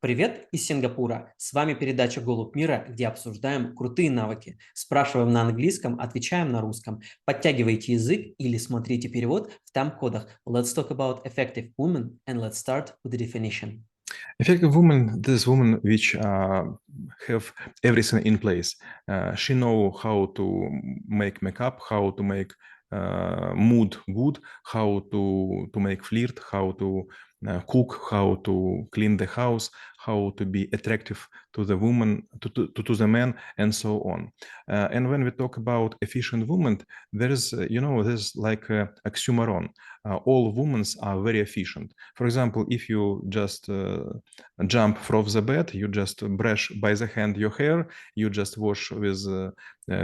Привет из Сингапура. С вами передача «ГолубьМира», где обсуждаем крутые навыки. Спрашиваем на английском, отвечаем на русском. Подтягивайте язык или смотрите перевод в тайм-кодах. Let's talk about effective woman and let's start with the definition. Effective woman, this woman which have everything in place. She know how to make makeup, how to make mood good, how to make flirt, how to cook, how to clean the house, how to be attractive to the woman, to the man, and so on. And when we talk about efficient woman, there is, there's like a oxymoron. All women are very efficient. For example, if you just jump from the bed, you just brush by the hand your hair, you just wash with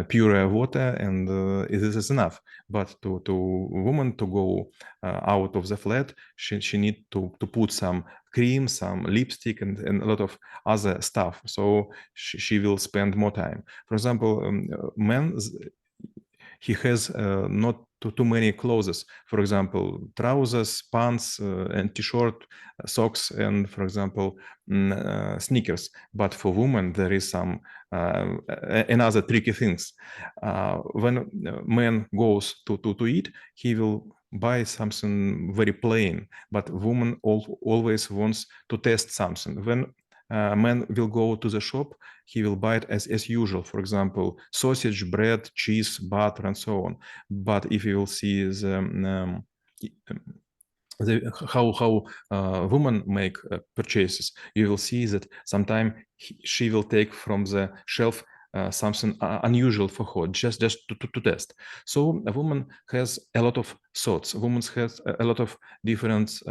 pure water, and this is enough. But to woman to go out of the flat, she need to put some cream, some lipstick, and a lot of other stuff. So she will spend more time. For example, men, he has not too many clothes. For example, trousers, pants, and t-shirt, socks, and for example, sneakers. But for women, there is some another tricky things. When man goes to eat, he will buy something very plain, but woman always wants to test something. When man will go to the shop, he will buy it as usual. For example, sausage, bread, cheese, butter, and so on. But if you will see how women make purchases, you will see that sometimes she will take from the shelf something unusual for her, just to test. So a woman has a lot of thoughts. A woman has a lot of different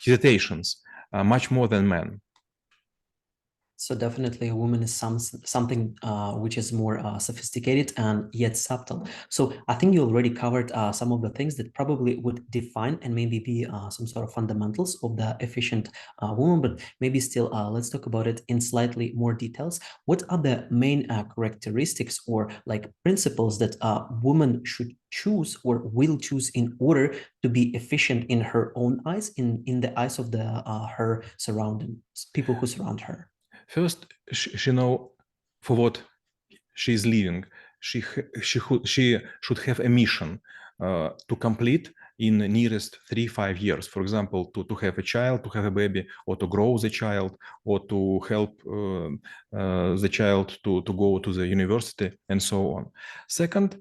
hesitations, much more than men. So definitely a woman is something which is more sophisticated and yet subtle. So I think you already covered some of the things that probably would define and maybe be some sort of fundamentals of the efficient woman, but maybe still let's talk about it in slightly more details. What are the main characteristics or like principles that a woman should choose or will choose in order to be efficient in her own eyes, in the eyes of the her surroundings, people who surround her? First, she know for what she is living. She should have a mission to complete in the nearest 3-5 years. For example, to have a child, to have a baby, or to grow the child, or to help the child to go to the university, and so on. Second,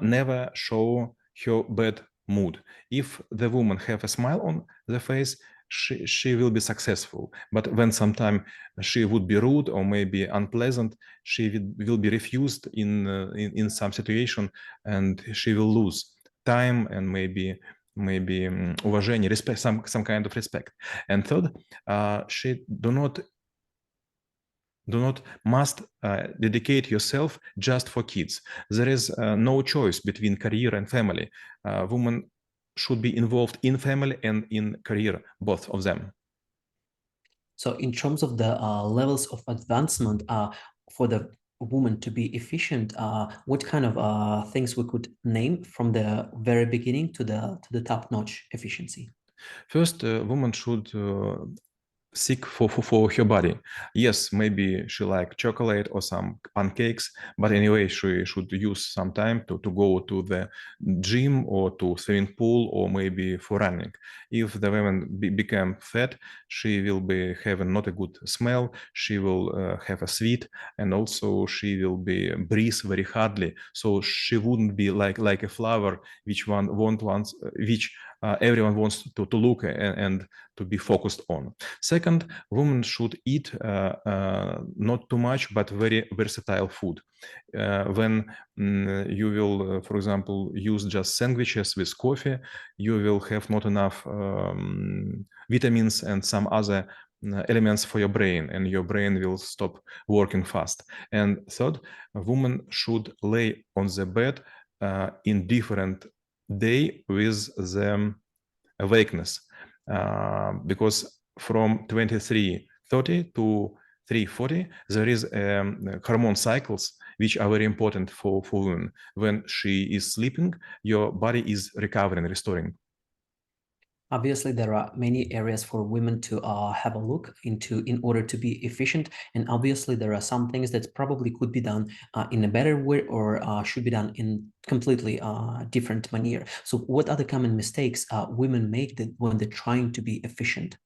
never show her bad mood. If the woman have a smile on the face, she will be successful. But when sometime she would be rude or maybe unpleasant, she will be refused in some situation, and she will lose time and maybe уважение, respect, some kind of respect. And third, she do not must dedicate yourself just for kids. There is no choice between career and family. Woman should be involved in family and in career, both of them. So in terms of the levels of advancement for the woman to be efficient, what kind of things we could name from the very beginning to the top-notch efficiency? First, woman should seek for her body. Yes, maybe she like chocolate or some pancakes, but anyway, she should use some time to go to the gym or to swimming pool or maybe for running. If the woman become fat, she will be having not a good smell. She will have a sweat, and also she will be breathe very hardly. So she wouldn't be like a flower which everyone wants to look and to be focused on. Second, women should eat not too much, but very versatile food. When you will, for example, use just sandwiches with coffee, you will have not enough vitamins and some other elements for your brain, and your brain will stop working fast. And third, a woman should lay on the bed in different day with the awakeness, because from 23:30 to 3:40 there is hormone cycles which are very important for women. When she is sleeping, your body is recovering, restoring. Obviously, there are many areas for women to have a look into in order to be efficient. And obviously, there are some things that probably could be done in a better way or should be done in completely different manner. So what are the common mistakes women make when they're trying to be efficient?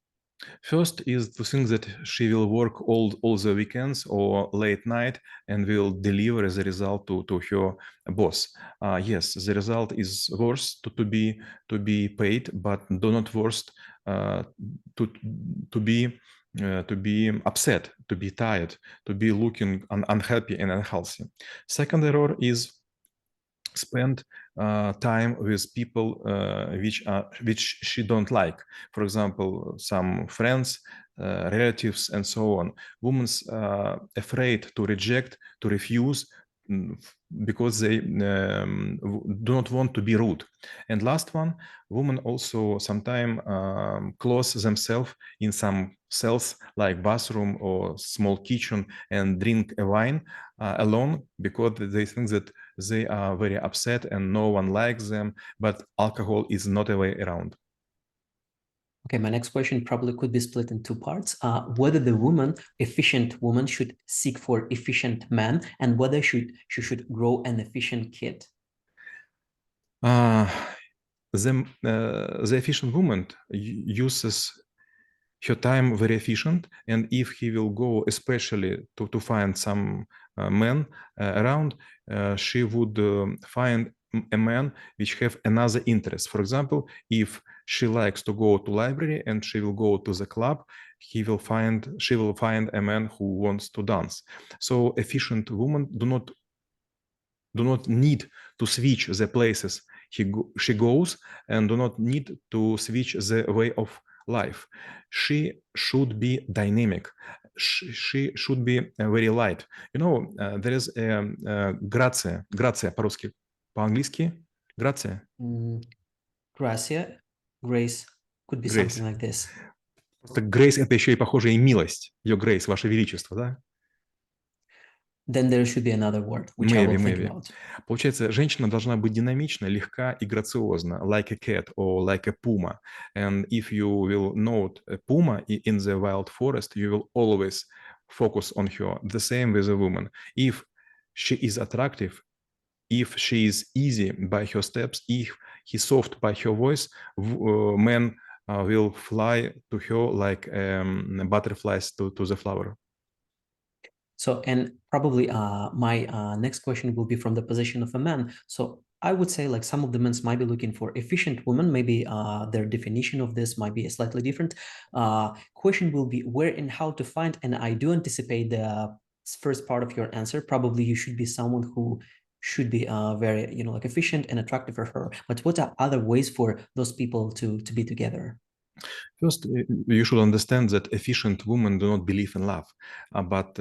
First is to think that she will work all the weekends or late night and will deliver the result to her boss. Yes, the result is worse to be paid, but do not worst to to be to be upset, to be tired, to be looking unhappy and unhealthy. Second error is spend time with people which she don't like. For example, some friends, relatives, and so on. Women's afraid to reject, to refuse, because they do not want to be rude. And last one, women also sometimes close themselves in some cells like bathroom or small kitchen and drink a wine alone because they think that they are very upset and no one likes them, but alcohol is not a way around. Okay, my next question probably could be split in two parts. Whether the efficient woman, should seek for efficient man, and whether she should grow an efficient kid. The efficient woman uses her time very efficient, and if he will go especially to find some men around, she would find a man which have another interest. For example, if she likes to go to library and she will go to the club, she will find a man who wants to dance. So efficient women do not need to switch the places she goes, and do not need to switch the way of life. She should be dynamic. She should be very light. You know, there is gracia по-русски, по-английски, gracia. Gracia, grace, could be Grace. something like this. Просто grace — это еще и похоже и милость. Your grace, ваше величество, да? Then there should be another word, which I will think about. Получается, женщина должна быть динамична, легка и грациозна, like a cat or like a puma. And if you will note a puma in the wild forest, you will always focus on her. The same with a woman. If she is attractive, if she is easy by her steps, if he soft by her voice, men will fly to her like butterflies to the flower. So, and probably my next question will be from the position of a man. So I would say like some of the men might be looking for efficient women. Maybe their definition of this might be slightly different. Question will be where and how to find, and I do anticipate the first part of your answer. Probably you should be someone who should be very, like efficient and attractive for her. But what are other ways for those people to be together? First, you should understand that efficient women do not believe in love, but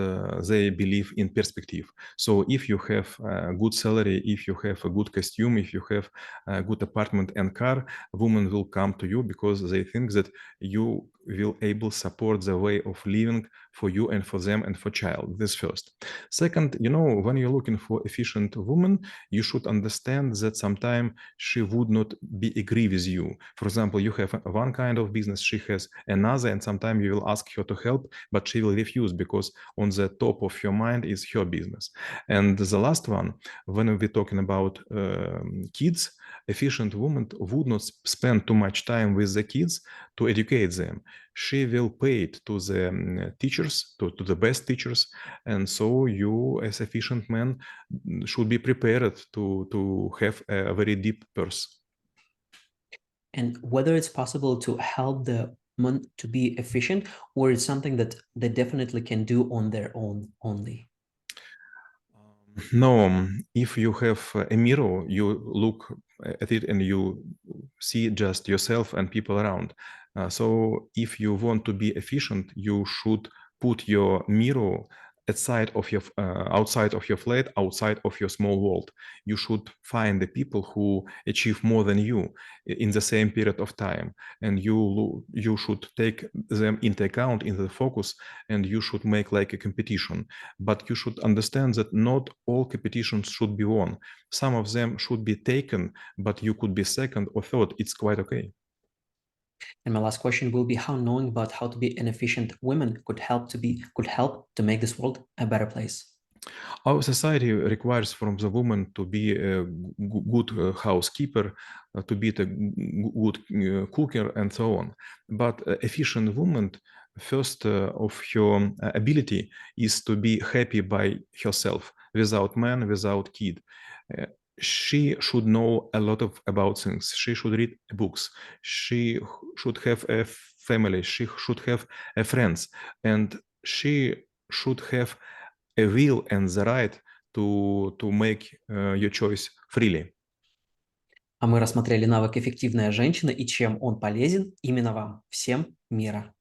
they believe in perspective. So if you have a good salary, if you have a good costume, if you have a good apartment and car, women will come to you because they think that you will able support the way of living for you and for them and for child. This first. Second, when you're looking for efficient woman, you should understand that sometimes she would not be agree with you. For example, you have one kind of business, she has another, and sometimes you will ask her to help, but she will refuse because on the top of your mind is her business. And the last one, when we're talking about kids, efficient woman would not spend too much time with the kids to educate them. She will pay it to the teachers, to the best teachers, and so you, as efficient man, should be prepared to have a very deep purse. And whether it's possible to help the woman to be efficient, or it's something that they definitely can do on their own only. No, if you have a mirror, you look at it and you see just yourself and people around. So if you want to be efficient, you should put your mirror outside of your flat, outside of your small world. You should find the people who achieve more than you in the same period of time, and you should take them into account in the focus, and you should make like a competition. But you should understand that not all competitions should be won. Some of them should be taken, but you could be second or third. It's quite okay. And my last question will be how knowing about how to be an efficient woman could help to make this world a better place. Our society requires from the woman to be a good housekeeper, to be a good cooker, and so on. But efficient woman, first of her ability is to be happy by herself, without man, without kid. Uh, she should know a lot about things. She should read books. She should have a family. She should have friends, and she should have a will and the right to make your choice freely. А мы рассмотрели навык «Эффективная женщина» и чем он полезен именно вам. Всем мира!